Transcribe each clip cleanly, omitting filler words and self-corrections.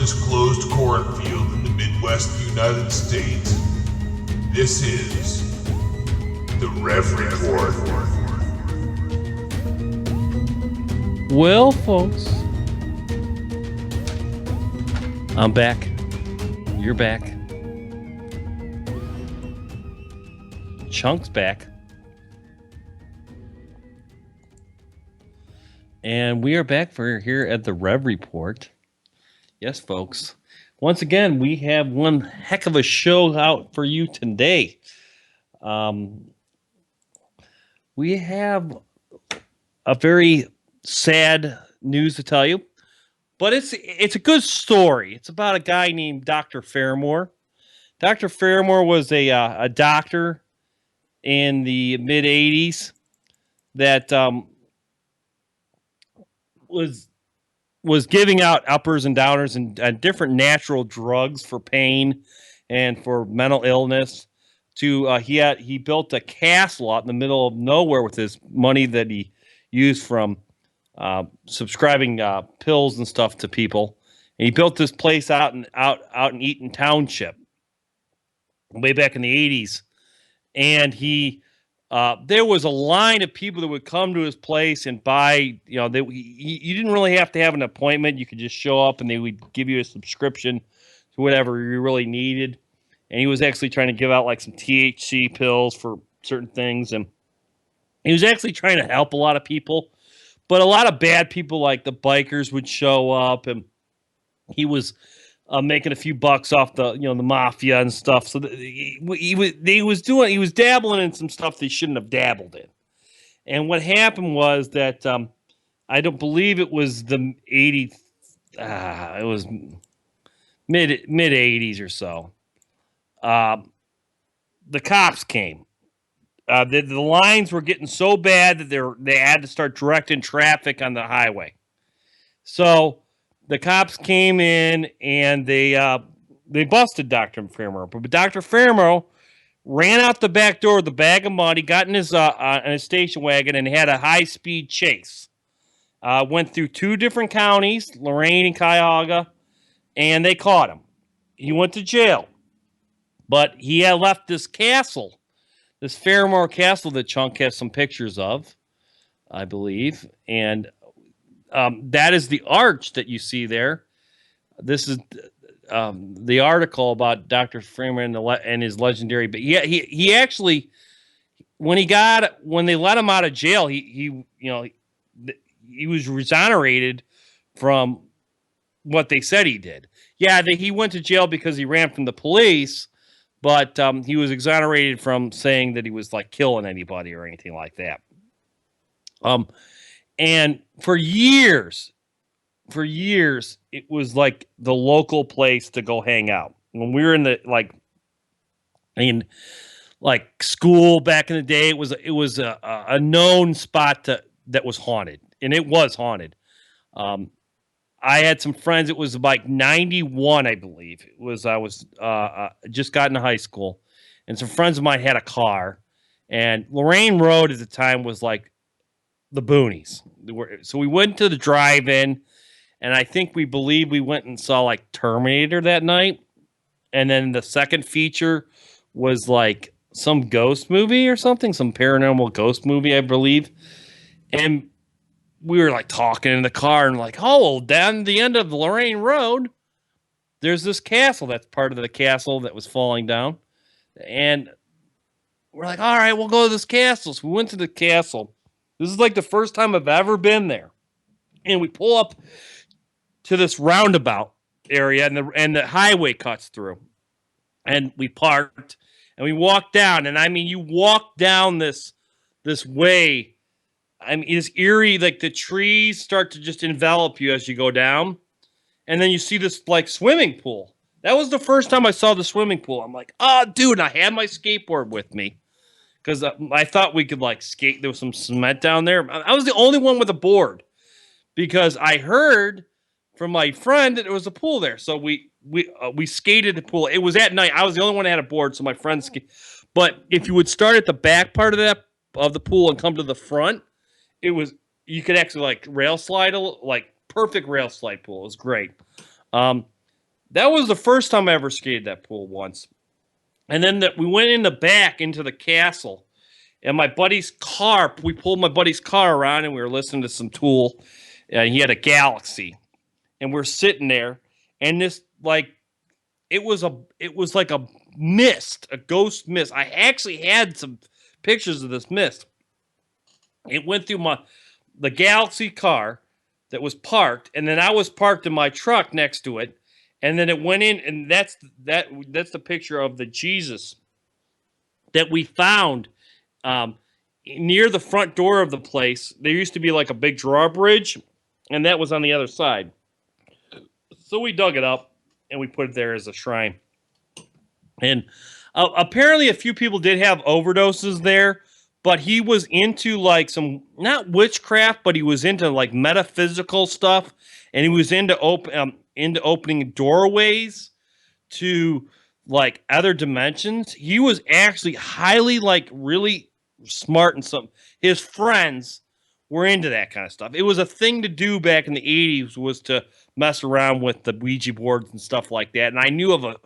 undisclosed cornfield in the Midwest United States. This is the Rev Report. Well, folks, I'm back. You're back. Chunk's back. And we are back for here at the Rev Report. Yes, folks. Once again, we have one heck of a show out for you today. We have a very sad news to tell you, but it's a good story. It's about a guy named Dr. Fairmore. Dr. Fairmore was a doctor in the mid 80s that was giving out uppers and downers and different natural drugs for pain and for mental illness. He built a castle out in the middle of nowhere with his money that he used from subscribing pills and stuff to people. And he built this place out in Eaton Township way back in the 80s. And there was a line of people that would come to his place and buy, you didn't really have to have an appointment. You could just show up and they would give you a subscription to whatever you really needed. And he was actually trying to give out like some THC pills for certain things. And he was actually trying to help a lot of people, but a lot of bad people like the bikers would show up, and he was making a few bucks off the mafia and stuff. So he was dabbling in some stuff they shouldn't have dabbled in. And what happened was that I don't believe it was the 80s. It was mid 80s or so. The cops came. The lines were getting so bad that they had to start directing traffic on the highway. So the cops came in and they busted Dr. Fairmore. But Dr. Fairmore ran out the back door with a bag of money, got in his station wagon, and had a high-speed chase. Went through two different counties, Lorain and Cuyahoga, and they caught him. He went to jail. But he had left this castle, this Fairmore Castle that Chunk has some pictures of, I believe. And that is the arch that you see there. This is the article about Dr. Freeman and his legendary. But he actually, when they let him out of jail, he was exonerated from what they said he did. Yeah, he went to jail because he ran from the police, but he was exonerated from saying that he was like killing anybody or anything like that. And for years, it was like the local place to go hang out. When we were in school back in the day, it was a known spot that was haunted, and it was haunted. I had some friends. It was like 91, I believe. I was just got into high school, and some friends of mine had a car, and Lorain Road at the time was like the boonies. So we went to the drive-in, and I think we went and saw like Terminator that night, and then the second feature was like some ghost movie or something, some paranormal ghost movie, I believe, and we were like talking in the car and like, oh, down the end of Lorain Road, there's this castle that's part of the castle that was falling down. And we're like, all right, we'll go to this castle. So we went to the castle. This is like the first time I've ever been there. And we pull up to this roundabout area and the highway cuts through. And we parked and we walked down. And I mean, you walk down this way. I mean, it's eerie, like the trees start to just envelop you as you go down. And then you see this like swimming pool. That was the first time I saw the swimming pool. I'm like, oh, dude, and I had my skateboard with me because I thought we could like skate. There was some cement down there. I was the only one with a board because I heard from my friend that there was a pool there. So we skated the pool. It was at night. I was the only one that had a board, so my friends skated. But if you would start at the back part of the pool and come to the front, you could actually like rail slide, like perfect rail slide pool. It was great. That was the first time I ever skated that pool once. And then we went in the back into the castle. And my buddy's car, we pulled my buddy's car around and we were listening to some Tool. And he had a Galaxy. And we're sitting there. And this, like, it was like a mist, a ghost mist. I actually had some pictures of this mist. It went through the Galaxy car that was parked. And then I was parked in my truck next to it. And then it went in, and that's the picture of the Jesus that we found near the front door of the place. There used to be like a big drawbridge, and that was on the other side. So we dug it up, and we put it there as a shrine. And apparently a few people did have overdoses there, but he was into like some, not witchcraft, but he was into like metaphysical stuff, and he was into opening doorways to like other dimensions. He was actually highly, like, really smart and some. His friends were into that kind of stuff. It was a thing to do back in the 80s, was to mess around with the Ouija boards and stuff like that. And I knew of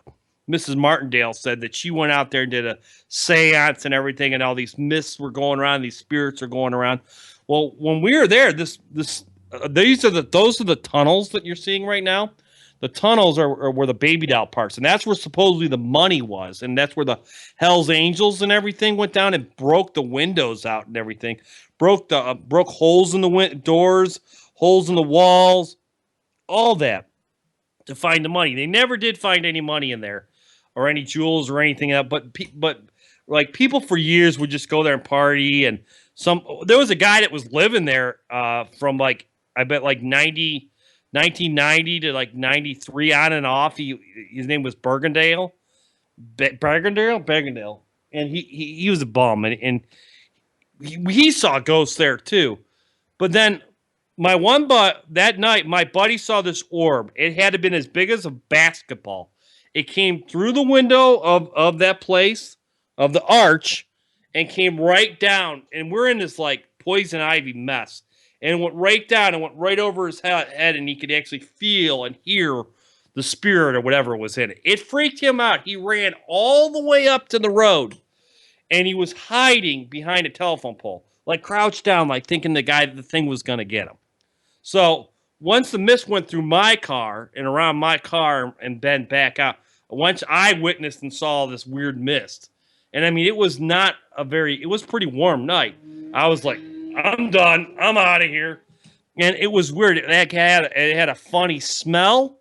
Mrs. Martindale said that she went out there and did a seance and everything, and all these mists were going around, these spirits are going around. Well, when we were there, those are the tunnels that you're seeing right now. The tunnels are where the baby doll parks, and that's where supposedly the money was, and that's where the Hell's Angels and everything went down and broke the windows out and everything, broke holes in the doors, holes in the walls, all that to find the money. They never did find any money in there, or any jewels or anything else. But like, people for years would just go there and party, and there was a guy that was living there from like, I bet like 1990 to like 93 on and off. His name was Bergendale. And he was a bum, and he saw ghosts there too. But then that night, my buddy saw this orb. It had to been as big as a basketball. It came through the window of that place, of the arch, and came right down. And we're in this like poison ivy mess. And it went right down and went right over his head, and he could actually feel and hear the spirit or whatever was in it. It freaked him out. He ran all the way up to the road, and he was hiding behind a telephone pole, like crouched down, like thinking the thing was going to get him. So once the mist went through my car and around my car and then back out, once I witnessed and saw this weird mist. And I mean, it was pretty warm night. I was like, I'm done. I'm out of here. And it was weird. It had a funny smell.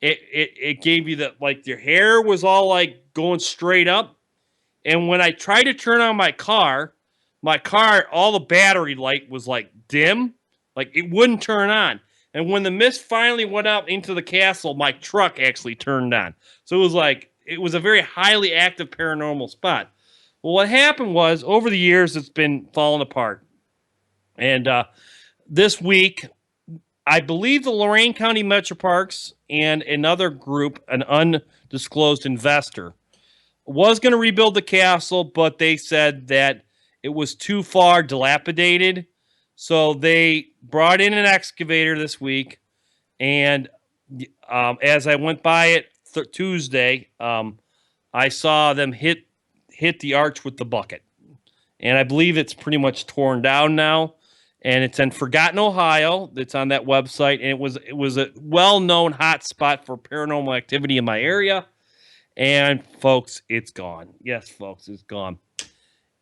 It gave you your hair was all like going straight up. And when I tried to turn on my car, all the battery light was like dim. Like, it wouldn't turn on. And when the mist finally went out into the castle, my truck actually turned on. So it was a very highly active paranormal spot. Well, what happened was, over the years, it's been falling apart. And this week, I believe the Lorain County Metro Parks and another group, an undisclosed investor, was going to rebuild the castle, but they said that it was too far dilapidated. So they brought in an excavator this week. And as I went by it Tuesday, I saw them hit the arch with the bucket. And I believe it's pretty much torn down now. And it's in Forgotten, Ohio. It's on that website. And it was a well-known hot spot for paranormal activity in my area. And, folks, it's gone. Yes, folks, it's gone.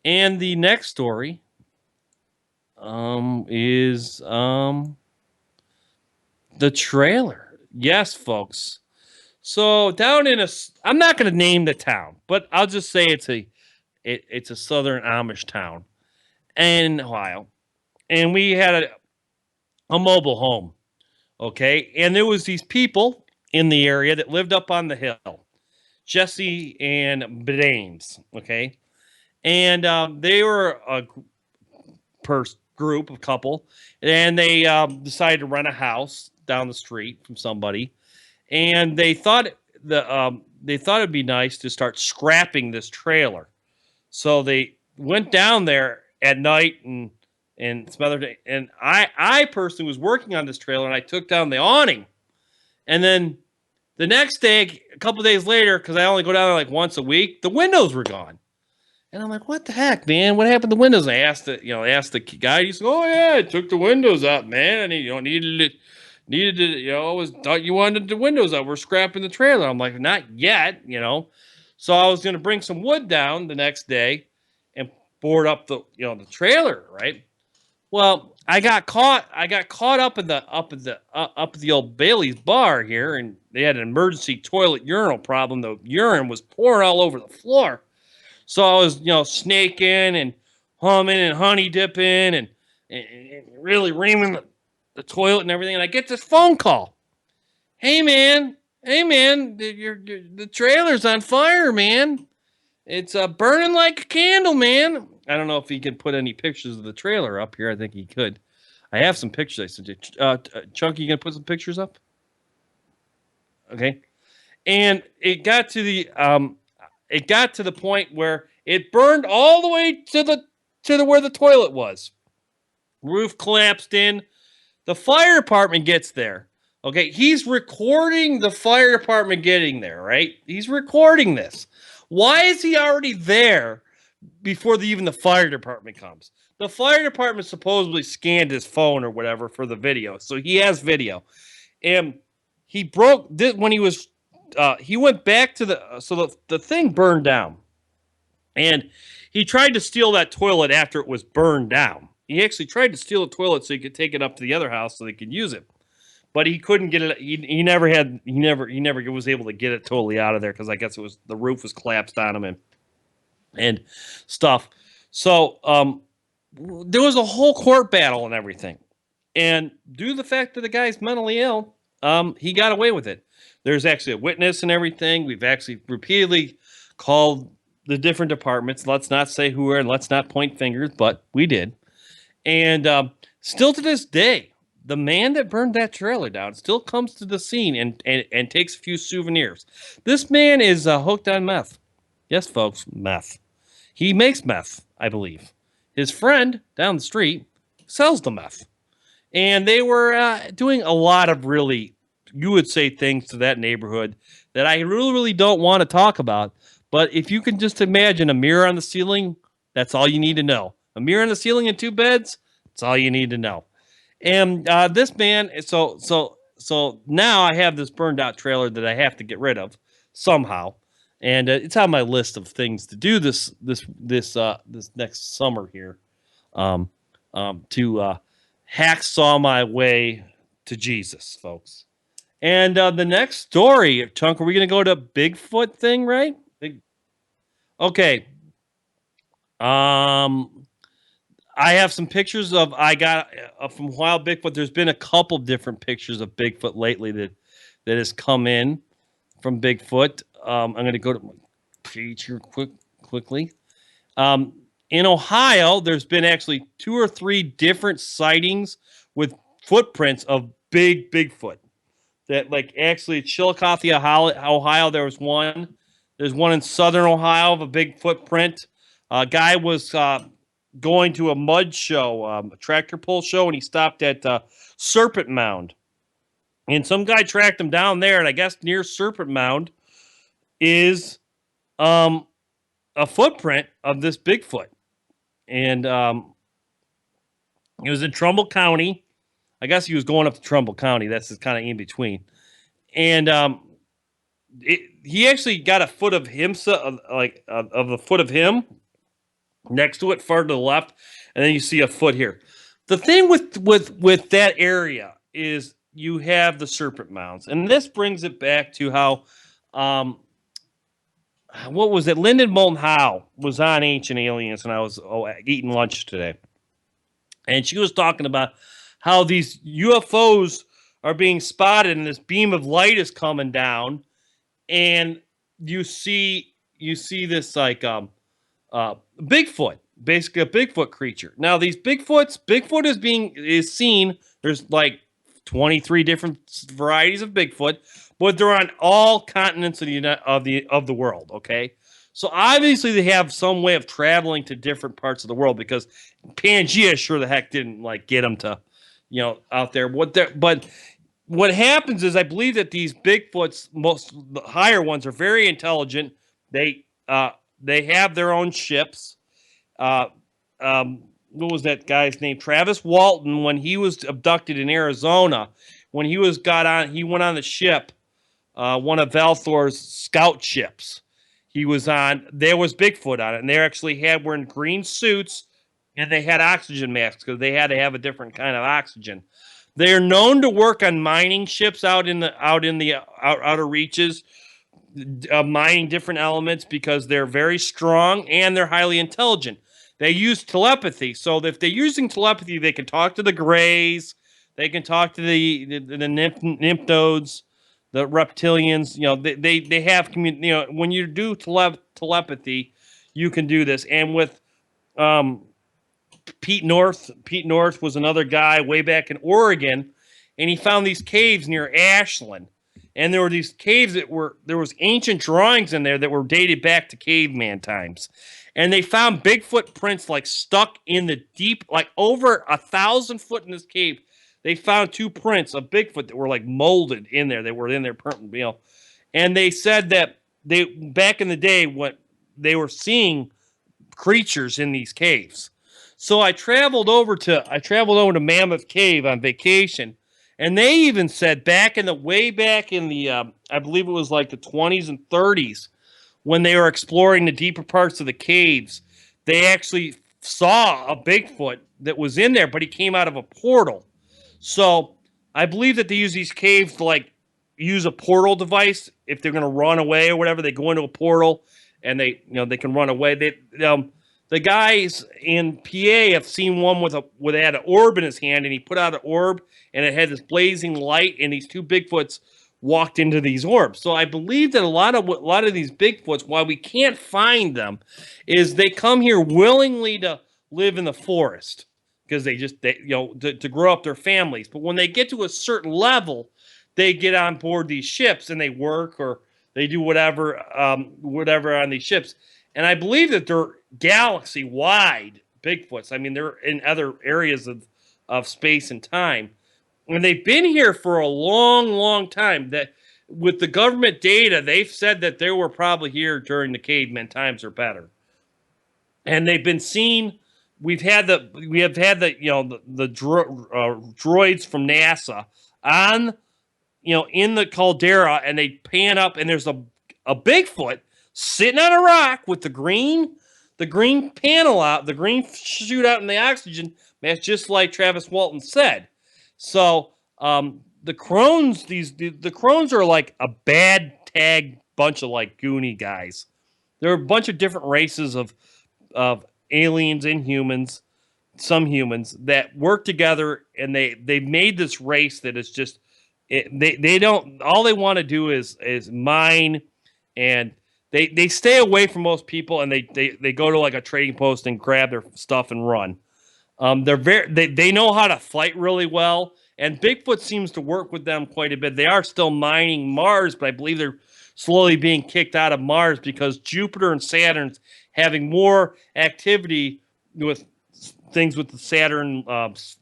And the next story is the trailer. Yes, folks. So down in I'm not going to name the town, but I'll just say it's a southern Amish town in Ohio. And we had a mobile home, okay? And there was these people in the area that lived up on the hill, Jesse and James, okay? And they were a couple, and they decided to rent a house down the street from somebody, and they thought it'd be nice to start scrapping this trailer. So they went down there at night and some other day. And I personally was working on this trailer, and I took down the awning. And then The next day, a couple days later, because I only go down there like once a week, the windows were gone. And I'm like, what the heck, man? What happened to the windows? I asked the guy. He said, oh yeah, I took the windows out, man. And needed to, always thought you wanted the windows out. We're scrapping the trailer. I'm like, not yet, So I was gonna bring some wood down the next day and board up the trailer, right? Well, I got caught up at the Old Bailey's bar here, and they had an emergency toilet urinal problem. The urine was pouring all over the floor. So I was, snaking and humming and honey dipping and really reaming the toilet and everything. And I get this phone call. Hey man, the trailer's on fire, man. It's burning like a candle, man. I don't know if he can put any pictures of the trailer up here. I think he could. I have some pictures I sent you. Chunky, you gonna put some pictures up? Okay. And it got to the point where it burned all the way to the where the toilet was. Roof collapsed in. The fire department gets there. Okay, he's recording the fire department getting there, right? He's recording this. Why is he already there before even the fire department comes? The fire department supposedly scanned his phone or whatever for the video, so he has video. And he broke this when he was. He went back to the thing burned down, and he tried to steal that toilet after it was burned down. He actually tried to steal the toilet so he could take it up to the other house so they could use it, but he couldn't get it. He never was able to get it totally out of there because I guess the roof was collapsed on him and stuff. So there was a whole court battle and everything, and due to the fact that the guy's mentally ill, he got away with it. There's actually a witness and everything. We've actually repeatedly called the different departments. Let's not say who and let's not point fingers, but we did. And still to this day, the man that burned that trailer down still comes to the scene and takes a few souvenirs. This man is hooked on meth. Yes, folks, meth. He makes meth, I believe. His friend down the street sells the meth. And they were doing a lot of really, you would say, things to that neighborhood that I really, really don't want to talk about. But if you can just imagine a mirror on the ceiling, that's all you need to know. A mirror on the ceiling and 2 beds, that's all you need to know. And this man, so now I have this burned out trailer that I have to get rid of somehow. And it's on my list of things to do this next summer here, to hacksaw my way to Jesus, folks. And the next story, Chunk, are we going to go to Bigfoot thing, right? Okay. I have some pictures I got from Wild Bigfoot. There's been a couple different pictures of Bigfoot lately that has come in from Bigfoot. I'm going to go to my page here quickly. In Ohio, there's been actually 2 or 3 different sightings with footprints of Bigfoot. That, like, actually, Chillicothe, Ohio, there was one. There's one in southern Ohio of a big footprint. A guy was going to a mud show, a tractor pull show, and he stopped at Serpent Mound. And some guy tracked him down there, and I guess near Serpent Mound is a footprint of this Bigfoot. And it was in Trumbull County. I guess he was going up to Trumbull County. That's kind of in between. And he actually got a foot of himself, of the foot of him next to it, far to the left, and then you see a foot here. The thing with that area is you have the serpent mounds, and this brings it back to how, what was it? Lyndon Moulton Howe was on Ancient Aliens, and I was eating lunch today, and she was talking about how these UFOs are being spotted, and this beam of light is coming down, and you see this like Bigfoot, basically a Bigfoot creature. Now these Bigfoot is seen. There's like 23 different varieties of Bigfoot, but they're on all continents of the world. Okay, so obviously they have some way of traveling to different parts of the world, because Pangea sure the heck didn't like get them to, out there. But what happens is I believe that these Bigfoots, most the higher ones, are very intelligent. They have their own ships. Uh, what was that guy's name? Travis Walton, when he was abducted in Arizona, when he went on the ship, one of Valthor's scout ships. He was on. There was Bigfoot on it, and they actually wearing green suits, and they had oxygen masks because they had to have a different kind of oxygen. They are known to work on mining ships out in the outer reaches, mining different elements because they're very strong and they're highly intelligent. They use telepathy, so if they're using telepathy, they can talk to the Greys, they can talk to the nymphodes, the reptilians. They have when you do telepathy, you can do this. And with um, Pete North was another guy way back in Oregon, and he found these caves near Ashland. And there were these caves there was ancient drawings in there that were dated back to caveman times. And they found Bigfoot prints like stuck in the deep, like over 1,000 foot in this cave. They found 2 prints of Bigfoot that were like molded in there. They were in there, and they said that back in the day, what they were seeing creatures in these caves. So I traveled over to Mammoth Cave on vacation, and they even said way back in the I believe it was like the 20s and 30s, when they were exploring the deeper parts of the caves, they actually saw a Bigfoot that was in there, but he came out of a portal. So I believe that they use these caves to like use a portal device. If they're going to run away or whatever, they go into a portal and they can run away. The guys in PA have seen one where they had an orb in his hand, and he put out an orb and it had this blazing light, and these 2 Bigfoots walked into these orbs. So I believe that a lot of these Bigfoots, why we can't find them, is they come here willingly to live in the forest because to grow up their families. But when they get to a certain level, they get on board these ships and they work or they do whatever on these ships. And I believe that they're galaxy-wide Bigfoots. I mean, they're in other areas of space and time. And they've been here for a long, long time. That with the government data, they've said that they were probably here during the caveman times or better. And they've been seen. We have had the droids from NASA on, in the caldera, and they pan up, and there's a Bigfoot sitting on a rock with the green panel out, the green shoot out in the oxygen. That's just like Travis Walton said. So the crones, the crones are like a bad tag bunch of like Goonie guys. There are a bunch of different races of aliens and humans, some humans that work together, and they made this race that is just they don't, all they want to do is mine, and they stay away from most people, and they go to like a trading post and grab their stuff and run. They know how to fight really well, and Bigfoot seems to work with them quite a bit. They are still mining Mars, but I believe they're slowly being kicked out of Mars because Jupiter and Saturn's having more activity with things with the Saturn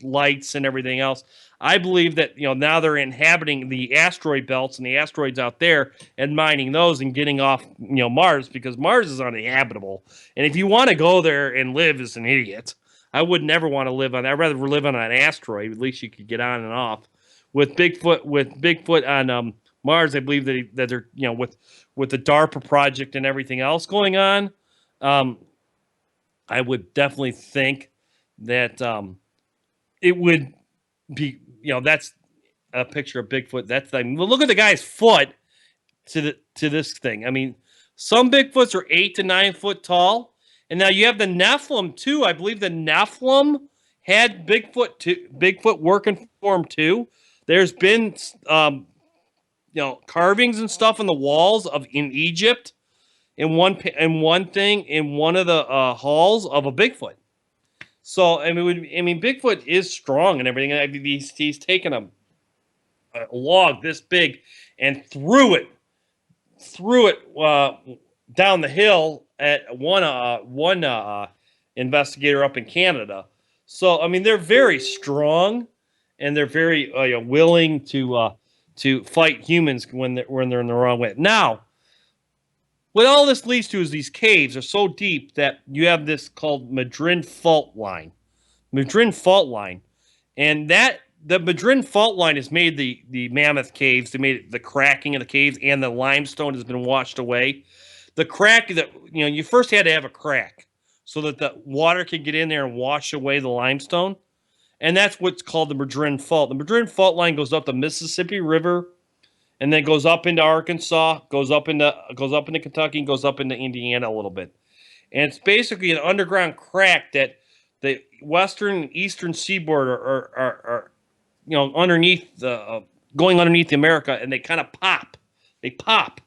lights and everything else. I believe that now they're inhabiting the asteroid belts and the asteroids out there and mining those and getting off Mars, because Mars is uninhabitable. And if you want to go there and live as an idiot, I would never want to live on. I'd rather live on an asteroid. At least you could get on and off. With Bigfoot on Mars, I believe that they're with the DARPA project and everything else going on. I would definitely think that it would be that's a picture of Bigfoot. That's look at the guy's foot to this thing. I mean, some Bigfoots are 8 to 9 foot tall. And now you have the Nephilim too. I believe the Nephilim had Bigfoot working for them too. There's been carvings and stuff on the walls in Egypt in one thing in one of the halls of a Bigfoot. So I mean Bigfoot is strong and everything. I mean, he's taken a log this big and threw it down the hill at one investigator up in Canada. So I mean they're very strong, and they're very willing to fight humans when they're in the wrong way. Now, what all this leads to is these caves are so deep that you have this called Madrid Fault Line. Madrid Fault Line, and that the Madrid Fault Line has made the Mammoth Caves. They made the cracking of the caves, and the limestone has been washed away. The crack that you first had to have a crack so that the water could get in there and wash away the limestone, and that's what's called the Madrid Fault. The Madrid Fault Line goes up the Mississippi River, and then goes up into Arkansas, goes up into Kentucky, and goes up into Indiana a little bit. And it's basically an underground crack that the western and eastern seaboard are underneath the going underneath the America, and they kind of pop. They pop,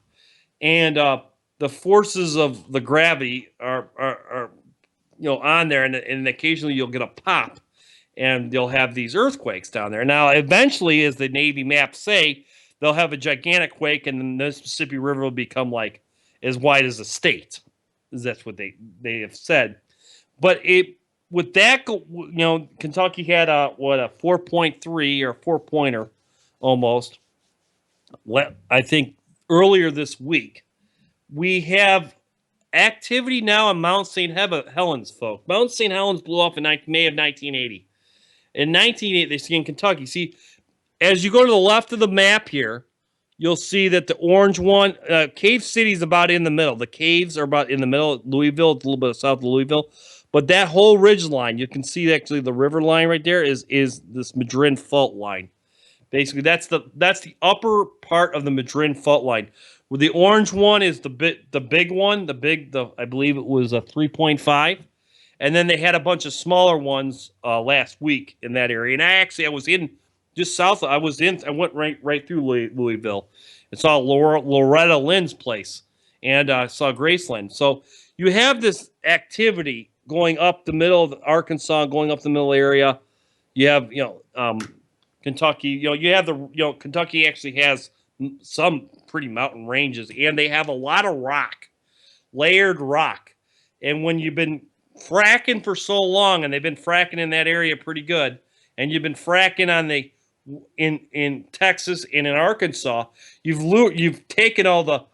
and the forces of the gravity are on there, and occasionally you'll get a pop, and you'll have these earthquakes down there. Now, eventually, as the Navy maps say, they'll have a gigantic quake, and then the Mississippi River will become like as wide as a state. That's what they have said. But with that, Kentucky had a 4.3 or 4-pointer almost. I think earlier this week. We have activity now on Mount St. Helens, folks. Mount St. Helens blew off in May of 1980. In 1980, they see in Kentucky. See, as you go to the left of the map here, you'll see that the orange one, Cave City is about in the middle. The caves are about in the middle. Louisville, it's a little bit south of Louisville. But that whole ridge line, you can see actually the river line right there is this Madrid Fault Line. Basically, that's the upper part of the Madrid Fault Line. Where the orange one is the big one, I believe it was a 3.5, and then they had a bunch of smaller ones last week in that area. And I was in just south. I went right through Louisville and saw Loretta Lynn's place, and saw Graceland. So you have this activity going up the middle of Arkansas, going up the middle area. You have Kentucky. You have Kentucky actually has some pretty mountain ranges, and they have a lot of rock, layered rock. And when you've been fracking for so long, and they've been fracking in that area pretty good, and you've been fracking in Texas and in Arkansas, you've taken all the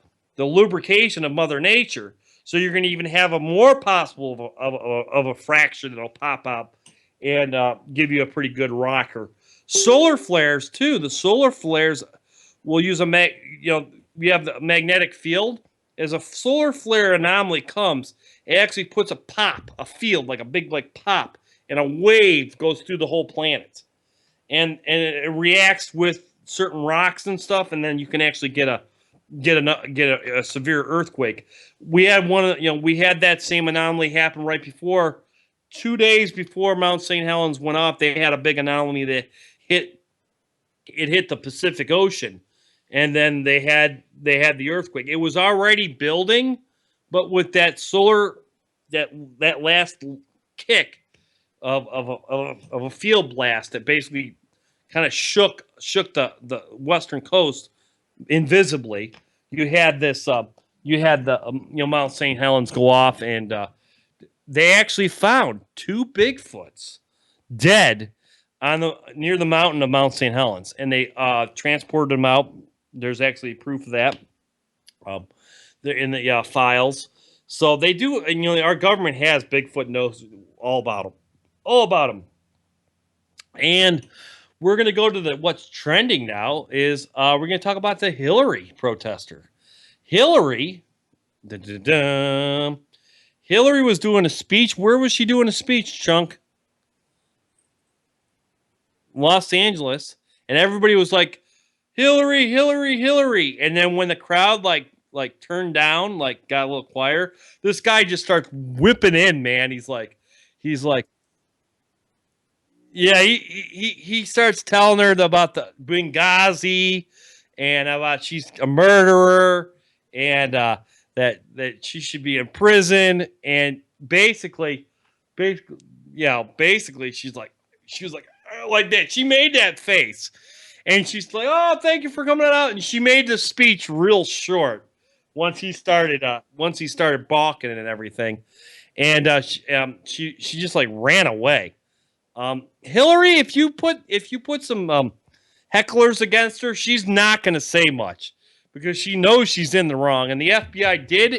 lubrication of Mother Nature. So you're going to even have a more possible of a fracture that'll pop up and give you a pretty good rocker. Solar flares too. The solar flares will use we have the magnetic field. As a solar flare anomaly comes, it actually puts a field, like a big pop, and a wave goes through the whole planet, and it reacts with certain rocks and stuff, and then you can actually get a severe earthquake. We had we had that same anomaly happen right before, 2 days before Mount St. Helens went off. They had a big anomaly that hit the Pacific Ocean, and then they had the earthquake. It was already building, but with that that last kick of a field blast that basically kind of shook the western coast invisibly. You had Mount St. Helens go off, and they actually found 2 Bigfoots dead near the mountain of Mount St. Helens, and they transported them out. There's actually proof of that. They're in the files. So they do, and our government has Bigfoot, knows all about them. And we're going to go to what's trending now is we're going to talk about the Hillary protester. Hillary was doing a speech. Where was she doing a speech, Chunk? Los Angeles. And everybody was like, Hillary, Hillary, Hillary. And then when the crowd like turned down, got a little quieter, this guy just starts whipping in, man. He's like, yeah, he starts telling her about the Benghazi and about she's a murderer and that she should be in prison. And basically she was like that. She made that face, and she's like, "Oh, thank you for coming out." And she made the speech real short once he started balking and everything, and she just ran away. Hillary, if you put some hecklers against her, she's not going to say much because she knows she's in the wrong. And the FBI did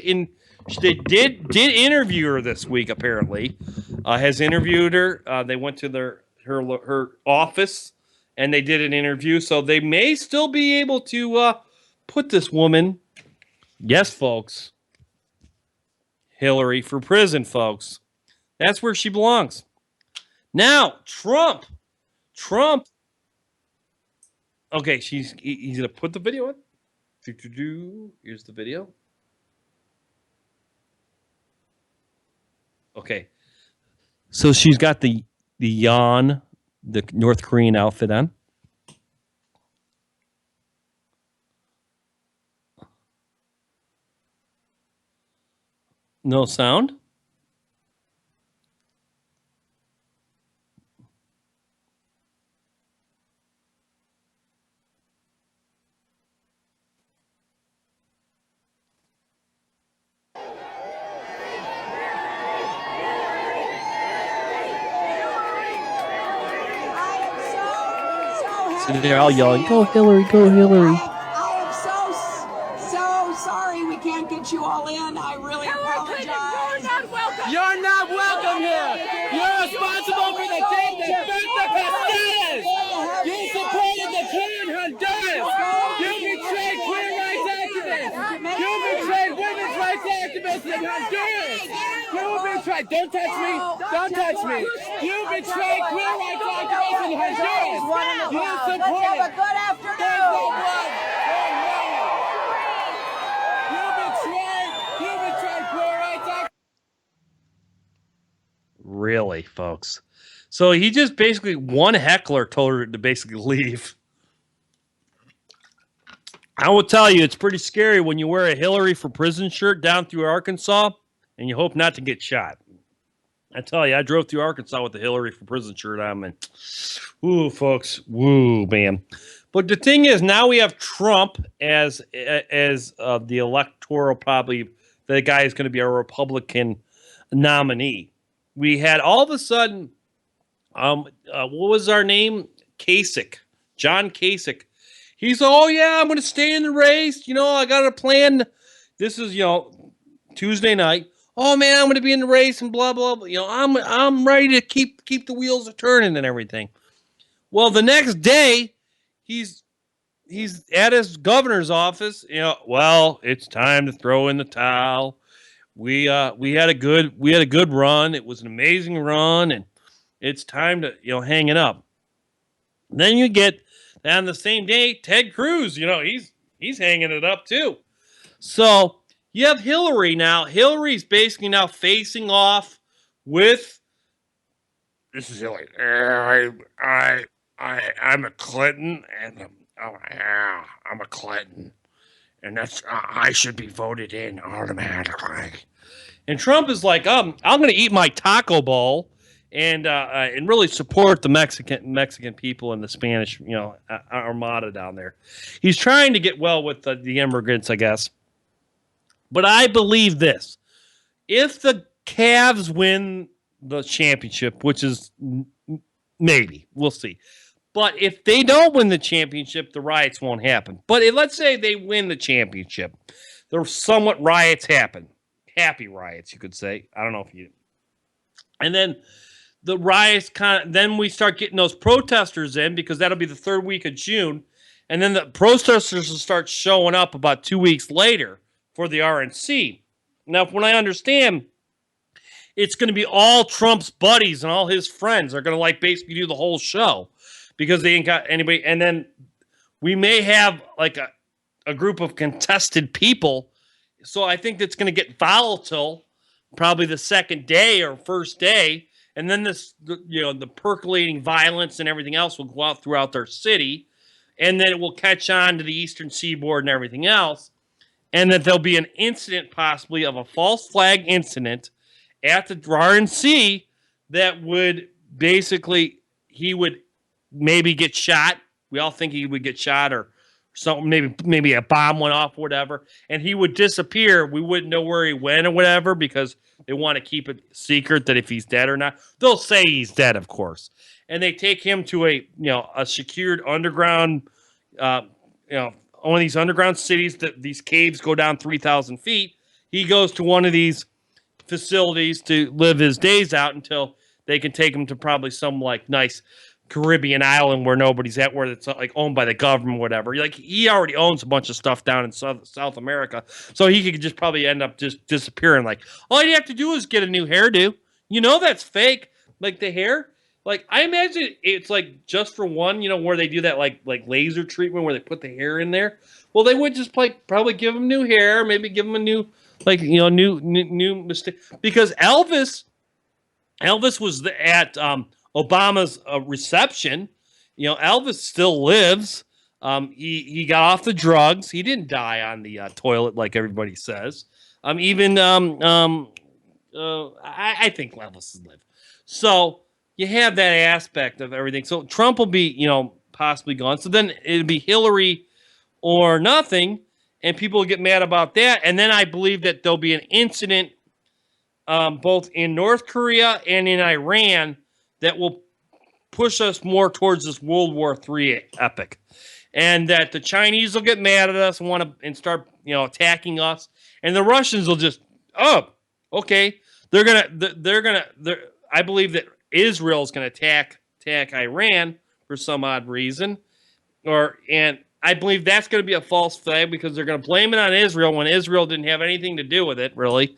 interview her this week. Apparently, has interviewed her. They went to her office and they did an interview. So they may still be able to put this woman, yes, folks, Hillary, for prison, folks. That's where she belongs. Now, Trump. Okay, he's going to put the video in. Here's the video. Okay. So she's got the yawn, the North Korean outfit on. No sound. They're all yelling, "Go Hillary, go Hillary." I am so sorry we can't get you all in. I really apologize. You're not welcome here. You're responsible for the thing that burnt the Castella's. You supported the coup in Honduras. You betrayed queer rights activists. You betrayed women's rights activists in Honduras. You betrayed. Don't touch me. Don't touch me. You betrayed queer rights activists in Honduras. You supported. Have a good afternoon. There's no blood. You betrayed queer rights activists. Really, folks. So he just basically, one heckler told her to basically leave. I will tell you, it's pretty scary when you wear a Hillary for prison shirt down through Arkansas and you hope not to get shot. I tell you, I drove through Arkansas with the Hillary for prison shirt on, and ooh, folks, woo, man. But the thing is, now we have Trump as the electoral, probably the guy is going to be a Republican nominee. We had all of a sudden, what was our name? John Kasich. He's, oh yeah, I'm going to stay in the race. You know, I got a plan. This is, Tuesday night. Oh man, I'm going to be in the race and blah blah blah. I'm ready to keep the wheels turning and everything. Well, the next day, he's at his governor's office. Well, it's time to throw in the towel. We had a good run. It was an amazing run, and it's time to hang it up. Then you get on the same day, Ted Cruz. He's hanging it up too. So you have Hillary now. Hillary's basically now facing off with. This is Hillary. I'm a Clinton, and I'm a Clinton, and that's I should be voted in automatically. And Trump is like, I'm going to eat my taco bowl and really support the Mexican people and the Spanish, armada down there. He's trying to get well with the immigrants, I guess. But I believe this: if the Cavs win the championship, which is maybe, we'll see. But if they don't win the championship, the riots won't happen. But let's say they win the championship, there somewhat riots happen. Happy riots, you could say. I don't know if you. And then the riots then we start getting those protesters in, because that'll be the third week of June. And then the protesters will start showing up about 2 weeks later for the RNC. Now, from what I understand, it's going to be all Trump's buddies and all his friends are going to basically do the whole show, because they ain't got anybody. And then we may have a group of contested people. So I think that's going to get volatile probably the second day or first day. And then the percolating violence and everything else will go out throughout their city. And then it will catch on to the Eastern Seaboard and everything else. And that there'll be an incident possibly of a false flag incident at the RNC that would basically, he would maybe get shot. We all think he would get shot So maybe a bomb went off, whatever, and he would disappear. We wouldn't know where he went or whatever because they want to keep it secret that if he's dead or not. They'll say he's dead, of course, and they take him to a secured underground, one of these underground cities that these caves go down 3,000 feet. He goes to one of these facilities to live his days out until they can take him to probably some like nice Caribbean island where nobody's at, where it's like owned by the government, whatever. Like he already owns a bunch of stuff down in South America, so he could just probably end up just disappearing. Like all you have to do is get a new hairdo. That's fake. Like the hair. Like I imagine it's like just for one, where they do that like laser treatment where they put the hair in there. Well, they would just probably give him new hair, maybe give him a new new mistake, because Elvis was at Obama's reception. Elvis still lives. He got off the drugs. He didn't die on the toilet like everybody says. I think Elvis has lived. So you have that aspect of everything. So Trump will be, possibly gone. So then it'd be Hillary or nothing, and people will get mad about that. And then I believe that there'll be an incident both in North Korea and in Iran that will push us more towards this World War III epic, and that the Chinese will get mad at us and start attacking us, and the Russians will just okay, I believe that Israel is going to attack Iran for some odd reason, and I believe that's going to be a false flag because they're going to blame it on Israel when Israel didn't have anything to do with it really,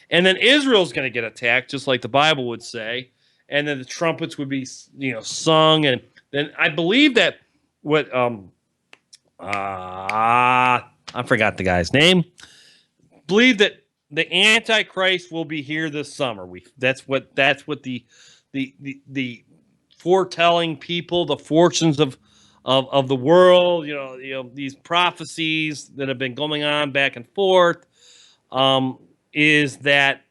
and then Israel's going to get attacked just like the Bible would say. And then the trumpets would be, sung, and then I believe that I forgot the guy's name. Believe that the Antichrist will be here this summer. That's what the foretelling people, the fortunes of the world, these prophecies that have been going on back and forth, is that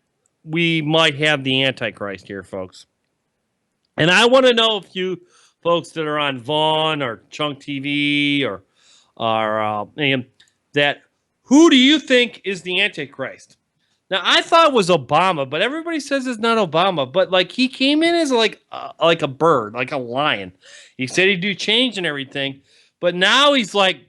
we might have the Antichrist here, folks. And I want to know if you folks that are on Vaughn or Chunk TV or that who do you think is the Antichrist? Now I thought it was Obama, but everybody says it's not Obama. But like he came in as like a bird, like a lion. He said he'd do change and everything, but now he's letting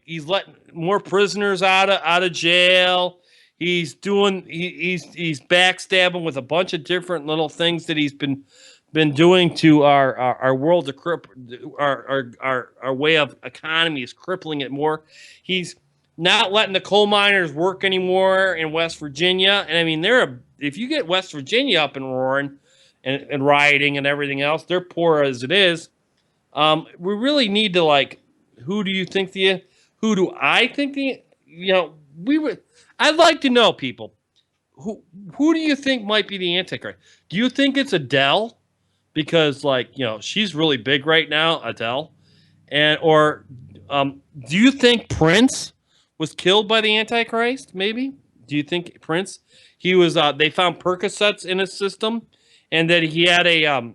more prisoners out of jail. He's backstabbing with a bunch of different little things that he's been doing to our world, our way of economy is crippling it more. He's not letting the coal miners work anymore in West Virginia. And I mean, if you get West Virginia up and roaring and rioting and everything else, they're poor as it is. We really need to who do I think I'd like to know, people, who do you think might be the Antichrist? Do you think it's Adele? Because she's really big right now, Adele, or do you think Prince was killed by the Antichrist? Maybe. Do you think Prince? He was. They found Percocets in his system, and that he had a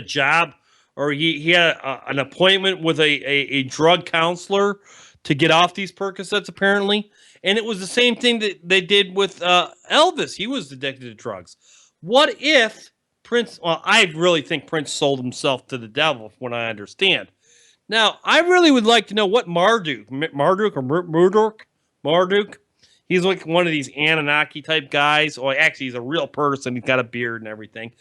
job, or he had an appointment with a drug counselor to get off these Percocets, apparently. And it was the same thing that they did with Elvis. He was addicted to drugs. What if Prince, well, I really think Prince sold himself to the devil, from what I understand. Now, I really would like to know what Marduk, he's like one of these Anunnaki type guys. Or actually, he's a real person. He's got a beard and everything.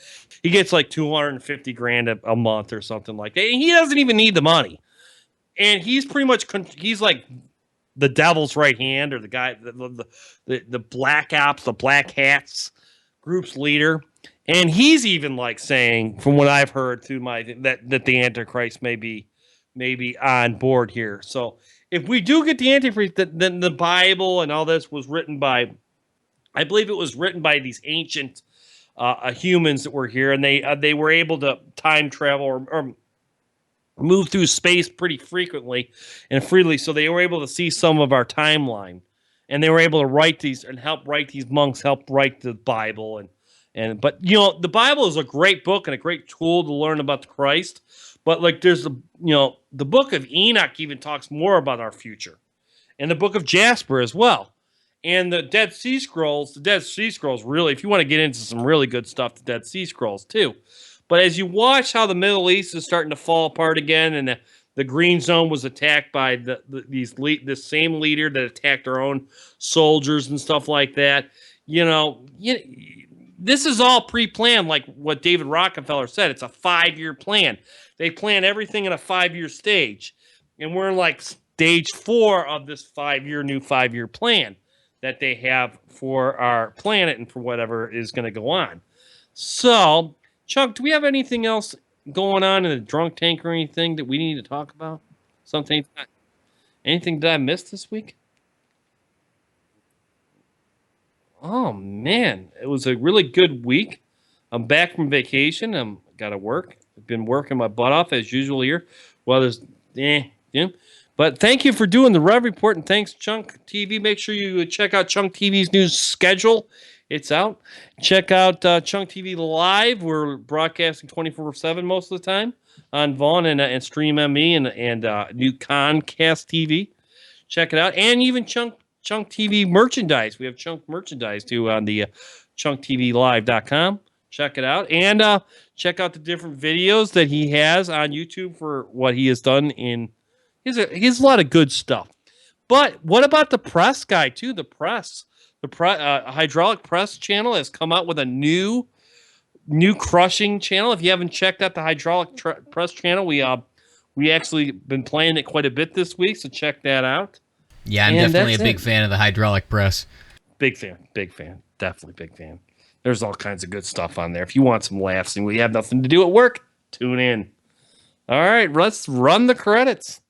He gets like $250,000 a month or something like that. And he doesn't even need the money. And he's pretty much, he's like the devil's right hand, or the guy, the black ops, the black hats group's leader. And he's even saying, from what I've heard through that the Antichrist may be on board here. So if we do get the Antichrist, then the Bible and all this was written by, I believe it was written by these ancient humans that were here, and they were able to time travel or move through space pretty frequently and freely. So they were able to see some of our timeline, and they were able to write these and help write these monks, help write the Bible But you know, the Bible is a great book and a great tool to learn about the Christ. But like, there's the book of Enoch even talks more about our future, and the book of Jasper as well, and the Dead Sea Scrolls. The Dead Sea Scrolls really, if you want to get into some really good stuff, the Dead Sea Scrolls too. But as you watch how the Middle East is starting to fall apart again, and the Green Zone was attacked by this same leader that attacked our own soldiers and stuff like that. This is all pre-planned, like what David Rockefeller said. It's a 5-year plan. They plan everything in a 5-year stage, and we're in like stage 4 of this new 5-year plan that they have for our planet and for whatever is going to go on. So, Chunk, do we have anything else going on in the drunk tank or anything that we need to talk about? Anything that I missed this week? Oh man, it was a really good week. I'm back from vacation. I'm got to work. I've been working my butt off as usual here. Well, but thank you for doing the Rev Report, and thanks, Chunk TV. Make sure you check out Chunk TV's new schedule. It's out. Check out ChunkTVLive. We're broadcasting 24/7 most of the time on Vaughn and Stream ME and new Concast TV. Check it out, and even Chunk TV merchandise. We have Chunk merchandise too on the ChunkTVLive.com. Check it out, and check out the different videos that he has on YouTube for what he has done in. He has a lot of good stuff. But what about the press guy too? The hydraulic press channel has come out with a new crushing channel. If you haven't checked out the hydraulic press channel, we actually been playing it quite a bit this week, so check that out. Yeah, I'm definitely a big fan of the hydraulic press. Big fan, definitely big fan. There's all kinds of good stuff on there. If you want some laughs and we have nothing to do at work, tune in. All right, let's run the credits.